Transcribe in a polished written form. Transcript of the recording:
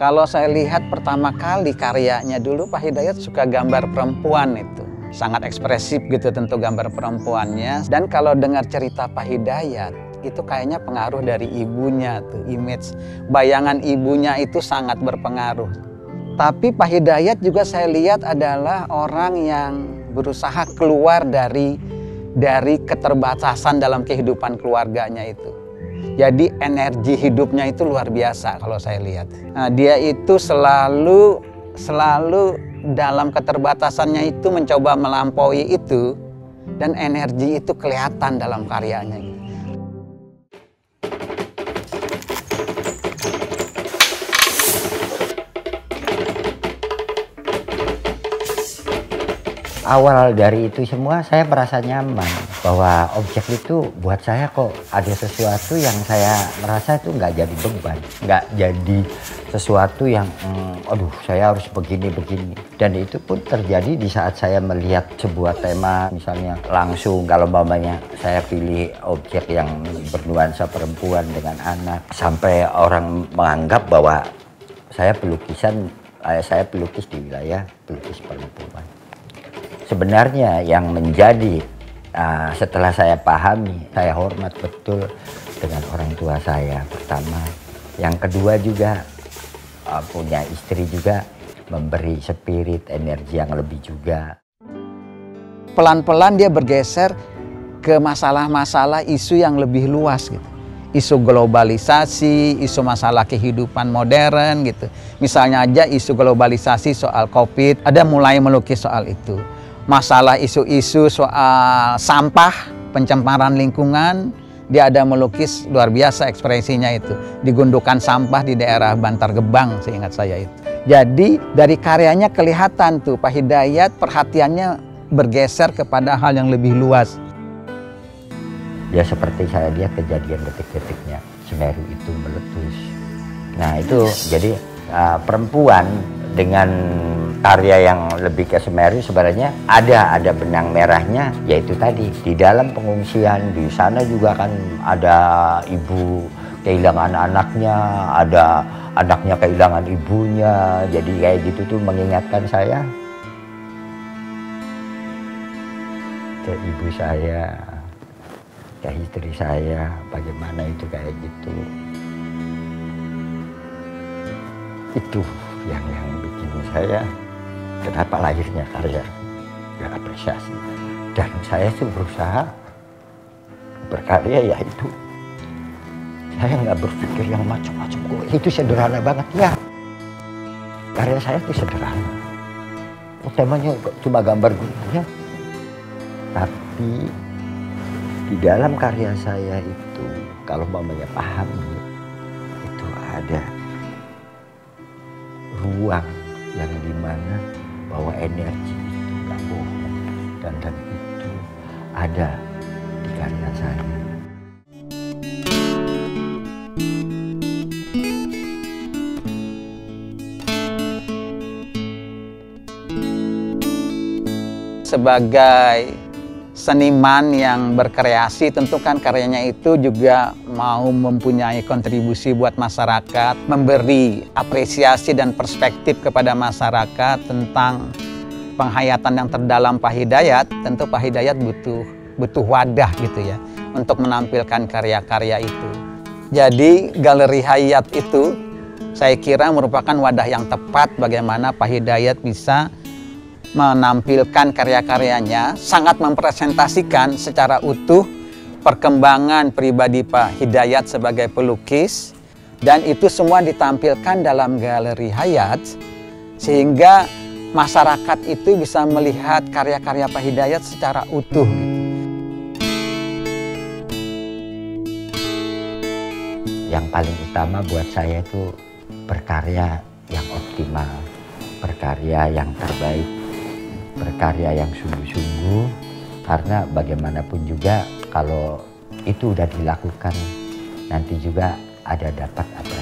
Kalau saya lihat pertama kali karyanya dulu, Pak Hidayat suka gambar perempuan itu. Sangat ekspresif gitu tentu gambar perempuannya. Dan kalau dengar cerita Pak Hidayat, itu kayaknya pengaruh dari ibunya tuh, image. Bayangan ibunya itu sangat berpengaruh. Tapi Pak Hidayat juga saya lihat adalah orang yang berusaha keluar dari keterbatasan dalam kehidupan keluarganya itu. Jadi energi hidupnya itu luar biasa kalau saya lihat. Nah, dia itu selalu dalam keterbatasannya itu mencoba melampaui itu, dan energi itu kelihatan dalam karyanya. Awal dari itu semua saya merasa nyaman bahwa objek itu buat saya kok ada sesuatu yang saya merasa itu nggak jadi beban, nggak jadi sesuatu yang aduh saya harus begini. Dan itu pun terjadi di saat saya melihat sebuah tema, misalnya langsung kalau mamanya saya pilih objek yang bernuansa perempuan dengan anak, sampai orang menganggap bahwa saya pelukis di wilayah pelukis perempuan. Sebenarnya yang menjadi setelah saya pahami, saya hormat betul dengan orang tua saya pertama. Yang kedua juga punya istri juga memberi spirit, energi yang lebih juga. Pelan-pelan dia bergeser ke masalah-masalah isu yang lebih luas gitu. Isu globalisasi, isu masalah kehidupan modern gitu. Misalnya aja isu globalisasi soal COVID, ada mulai melukis soal itu. Masalah isu-isu soal sampah, pencemaran lingkungan, dia ada melukis luar biasa ekspresinya itu. Di gundukan sampah di daerah Bantar Gebang, seingat saya itu. Jadi dari karyanya kelihatan tuh Pak Hidayat perhatiannya bergeser kepada hal yang lebih luas. Ya seperti saya lihat kejadian detik-detiknya Semeru itu meletus. Nah itu jadi perempuan dengan karya yang lebih ke Semeru sebenarnya ada benang merahnya, yaitu tadi di dalam pengungsian. Di sana juga kan ada ibu kehilangan anaknya, ada anaknya kehilangan ibunya, jadi kayak gitu tuh mengingatkan saya ke ibu saya, ke istri saya, bagaimana itu kayak gitu. Itu yang bikin saya kenapa lahirnya karya apresiasi. Dan saya sih berusaha berkarya, yaitu saya nggak berpikir yang macam-macam. Itu sederhana banget ya. Karya saya itu sederhana. Temanya cuma gambar gunungnya. Tapi di dalam karya saya itu, kalau mamanya pahami, itu ada ruang yang dimana bahwa energi itu nggak bohong, dan itu ada di karya saya. Sebagai seniman yang berkreasi, tentu kan karyanya itu juga mau mempunyai kontribusi buat masyarakat, memberi apresiasi dan perspektif kepada masyarakat tentang penghayatan yang terdalam Pak Hidayat. Tentu Pak Hidayat butuh wadah gitu ya untuk menampilkan karya-karya itu. Jadi Galeri Hayat itu saya kira merupakan wadah yang tepat bagaimana Pak Hidayat bisa menampilkan karya-karyanya, sangat mempresentasikan secara utuh perkembangan pribadi Pak Hidayat sebagai pelukis, dan itu semua ditampilkan dalam Galeri Hayat sehingga masyarakat itu bisa melihat karya-karya Pak Hidayat secara utuh. Yang paling utama buat saya itu berkarya yang optimal, berkarya yang terbaik, berkarya yang sungguh-sungguh, karena bagaimanapun juga kalau itu udah dilakukan nanti juga ada dapat ada